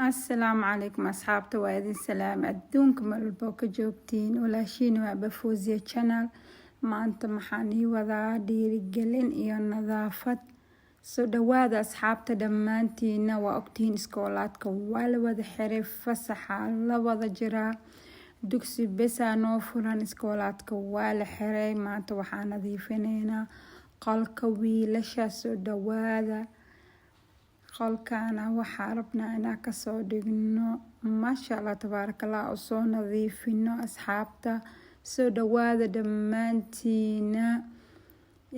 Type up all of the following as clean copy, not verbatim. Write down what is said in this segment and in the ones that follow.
السلام عليكم أصحابتي وإذن سلام أدونكم البوكة جوبتين ولاشين وابفوزية channel maanta maxaan ii wadaa dhiirigelin iyo nadaafad soo dhawaada asxaabta dhammaantiina waa ogtihiin iskoolaadka waa la wada xiray fasaxa la wada jiraa dugsi besaa noo furan iskoolaadka waa la xiray maanta waxaan nadiifinaynaa qolka wiilasha soo dhawaada qolkaana waxaa rabnaa inaan kasoo dhigno maasha Allah tabaarakallah oo soo nadiifino asxaabta soo dhawaada dhammaantiina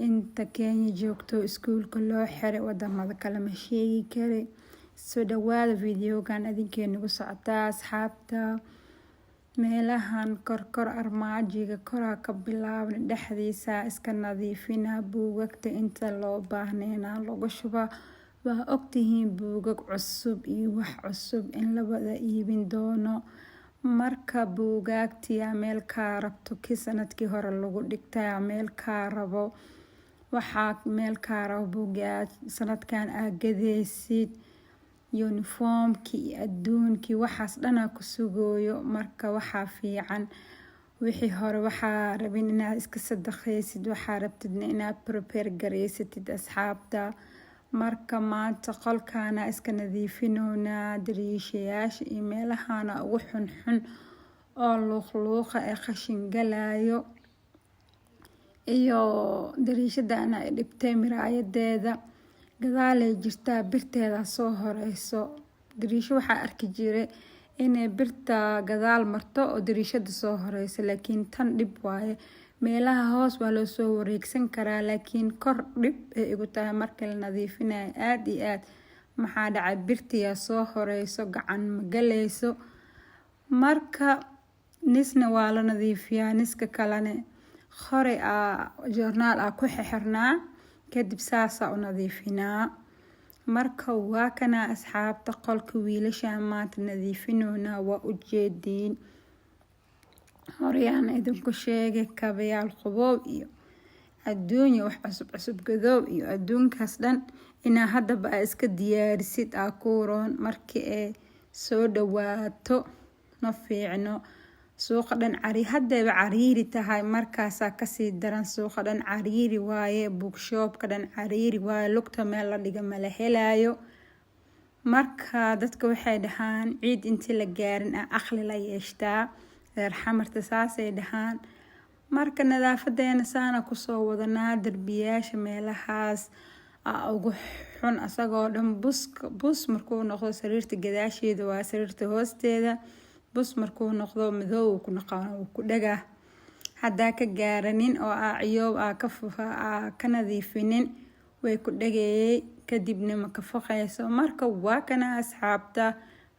inta Kenya joogto iskuulka loo xiray wadamada kale ma sheegi kare soo dhawaada videogan idinkeenu socotaa asxaabta meelahan kor armaajiga koraa ka bilaabna dhexdiisa iska nadiifina buugagta inta loo baahnayna lagu shuba waa ogtihiin buugag cusub iyo wax cusub in la wada iibin doono marka buugaagtiya meel ka rabto ki sanadkii hore lagu dhigtay meel ka rabo waxaa meel ka rabo buugaag sanadkan agadeysid uniformki adduunki waxaas dhana ku sugooyo marka waxaa fiican wixii hore waxaa rabin inaad iska sadaqaysid waxaa rabtidna inaad prepare gareysatid asxaabta marka maanta qolkaana iska nadiifinoona dariishayaasha iyo meelahana ugu xunxun oo luuqa ee qashin galayo iyo dariishadana ay dhibtay miraayadeeda gadaalay jirtaa birteeda soo horeyso dariisho waxaa arki jiray inay birta gadaal marto oo dariishada soo horeyso laakiin tan dhib waaye meelaha hoos waa loo soo wareegsan karaa laakiin kor dhib ay igu tahay marka la nadiifinayo aad iyo aad maxaa dhacay birtiya soo horeyso gacan ma galayso marka nisna waa la nadiifiyaa niska kalene hore joornaal ku xirnaa kadib saasa u nadiifinaa marka waa kana asxaabta qolka wiilasha maanta nadiifinoona waa u jeediin horeyaan idinku sheegay kabayaal qaboob iyo adduunya wax cusub gadoob iyo adduunkaas dhan inaa haddaba iska diyaarisid kuuroon markii ay soo dhawaato ma fiicno suuqa dhan haddaba cariiri tahay markaasaa kasii daran suuqa dhan cariiri waaye bookshopka dhan cariiri waaye lugta meel la dhiga mala helayo marka dadka waxay dhahaan ciid intii la gaarin aqli la yeeshtaa xamarta saasay dhahaan marka nadaafadeena saana kusoo wadanaa darbiyaasha meelahaas ugu xun asagoo dhan bus markuu noqdo sariirta gadaasheeda waa sariirta hoosteeda bus markuu noqdo madow ku naqaan ku dhaga hadaa ka gaaranin oo ciyoob ka nadiifinin way ku dhagayay kadibna ma ka foqayso marka waa kana asxaabta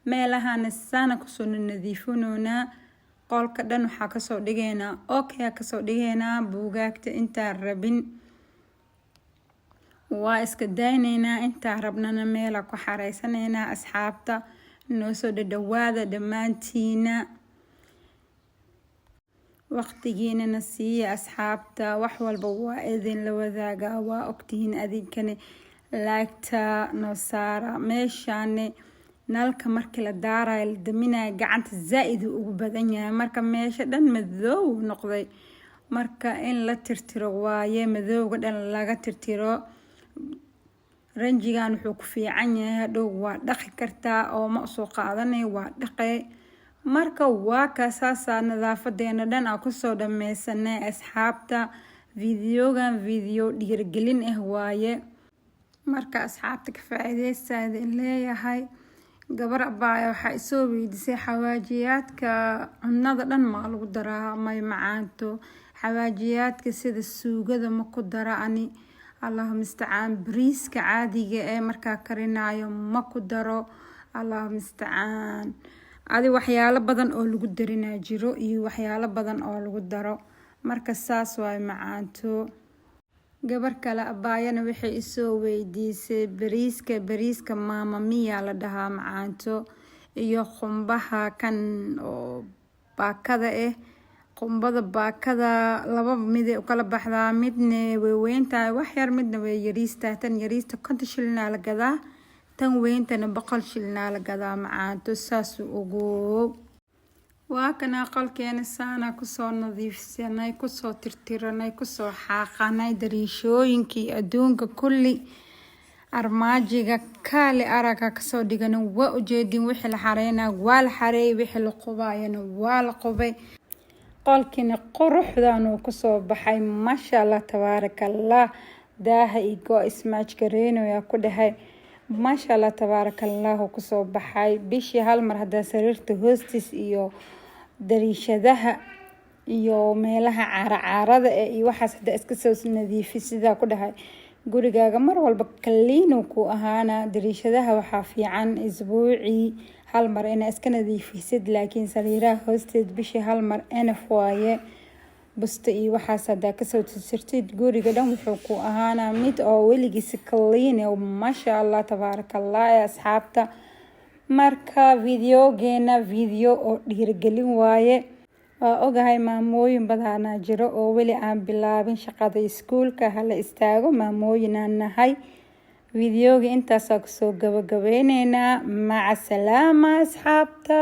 meelahana saana kusoo nadiifinoona qolka dhan waxaa kasoo dhigaynaa kasoo dhigaynaa buugaagta intaan rabin waa iska daynaynaa intaan rabnana meela ku xareysanaynaa asxaabta noo soo dhawaada dhammaantiina waqtigiinana siiya asxaabta wax walba waa idin la wadaagaa waa ogtihiin adinkani laagta noo saara meeshaane nalka markii la daarayo la daminayo gacanta zaaid ugu badan yahay marka meesha dhan madow noqday marka in la tirtiro waaye madowga dhan laga tirtiro ranjigan wuxuu ku fiican yahay dhow waa dhaqi kartaa oo ma soo qaadanay waa dhaqay marka waa kaasaasa nadaafadeena dhan ku soo dhameysanay asxaabta videogan video dhiirigelin waaye marka asxaabta ka faa'iideysta leeyahay gabar abaya waxaa isoo weydiisay xawaajiyaadka cunada dhan ma lagu daraa may macaanto xawaajiyaadka sida suugada ma ku dara ani Allahumma musta'aan bariiska caadiga markaa karinayo ma ku daro Allahumma musta'aan adi waxyaalo badan oo lagu darina jiro iyo waxyaalo badan oo lagu daro marka saas way macaanto gabar kale abaayana waxay isoo weydiisay bariiska maama miya la dhahaa macaanto iyo qumbaha kan oo baakada qumbada baakada laba mid u kala baxdaa midna way weyntahay wax yar midna way yariistaa tan yariista 50 shilin la gadaa tan weyntana 100 shilin la gadaa macaanto saas ugu waa kana qolkeena saana kusoo nadiifsanay kusoo tirtiranay kusoo xaaqanay dariishooyinkii adduunka kulli armaajiga kaali araga kasoo dhigan waa ujeedin wixii la xareynaa waa la xareeyay wixii la qubayna waa la qubay qolkina quruxdan uu kusoo baxay masha Allah tabaarakallah daaha igo ismaaj gareeno yaa ku dhahay masha Allah tabaarakallah kusoo baxay bishii hal mar hada sariirta hoostiis iyo dariishadaha iyo meelaha caarada iyo waxaas hada iska soo nadiifis sida ku dhahay gurigaaga mar walba kaliin ku ahaana dariishadaha waxa fiican isbuuci hal mar in iska nadiifisid laakiin sariiraha hoosteed bishii hal mar enaf waaye busta iyo waxaas hada ka soo tirtirtid guriga dhan wuxuu ku ahaana mid oo weligiis kaliin oo masha Allah tabaarakallah asxaabta marka videogeena video oo dhiirigelin waaye waa ogahay maamooyin badan jiro oo weli aan bilaabin shaqada iskuulka hala istaago maamooyin aan nahay videoga intaas oo soo gabagabeynayna maca salaama asxaabta